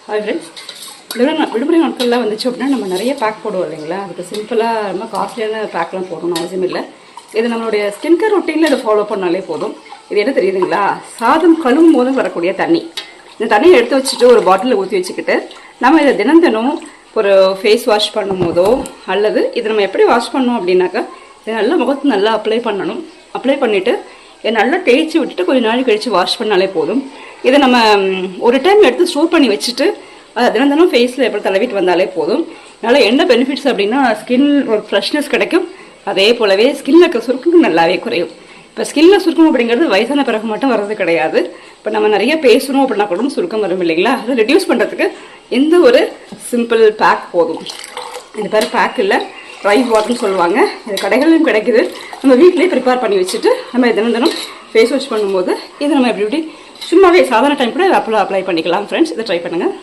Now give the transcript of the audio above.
Hi friends, விடுமுறை நாட்கள்லாம் வந்துச்சு அப்படின்னா நம்ம நிறைய பேக் போடுவோம் இல்லைங்களா. அதுக்கு சிம்பிளாக ரொம்ப காஸ்ட்லியான பேக்லாம் போடணும்னு அவசியம் இல்லை. இது நம்மளுடைய ஸ்கின் கேர் ரொட்டீனில் இதை ஃபாலோ பண்ணாலே போதும். இது என்ன தெரியுதுங்களா, சாதம் கழுவும் போது வரக்கூடிய தண்ணி. இந்த தண்ணியை எடுத்து வச்சுட்டு ஒரு பாட்டிலில் ஊற்றி வச்சுக்கிட்டு நம்ம இதை தினம் ஒரு ஃபேஸ் வாஷ் பண்ணும் போதோ அல்லது இது நம்ம எப்படி வாஷ் பண்ணோம் அப்படின்னாக்கா, இதை நல்லா முகத்து நல்லா அப்ளை பண்ணணும். அப்ளை பண்ணிவிட்டு இதை நல்லா தேய்ச்சி விட்டுட்டு கொஞ்சம் நாள் கழித்து வாஷ் பண்ணாலே போதும். இதை நம்ம ஒரு டைம் எடுத்து ஸ்டோர் பண்ணி வச்சுட்டு அதை தினம் ஃபேஸில் எப்படி தடவிட்டு வந்தாலே போதும். அதனால் என்ன பெனிஃபிட்ஸ் அப்படின்னா, ஸ்கின் ஒரு ஃப்ரெஷ்னஸ் கிடைக்கும். அதே போலவே ஸ்கின்னில் இருக்க சுருக்கம் நல்லாவே குறையும். இப்போ ஸ்கின்னில் சுருக்கம் அப்படிங்கிறது வயசான பிறகு மட்டும் வர்றது கிடையாது. இப்போ நம்ம நிறைய பேசணும் அப்படின்னா கூட சுருக்கம் வரும் இல்லைங்களா. அதை ரெடியூஸ் பண்ணுறதுக்கு இந்த ஒரு சிம்பிள் பேக் போதும். இது பேர் பேக் இல்லை, ரைஸ் வாட்டர்னு சொல்லுவாங்க. இது கடைகளிலும் கிடைக்குது. நம்ம வீட்டிலேயே ப்ரிப்பேர் பண்ணி வச்சுட்டு நம்ம தினம் ஃபேஸ் வாஷ் பண்ணும்போது இதை நம்ம எப்படி சும்மாவே சாதாரண டைம் கூட அப்ளை பண்ணிக்கலாம். ஃப்ரெண்ட்ஸ், இதை ட்ரை பண்ணுங்கள்.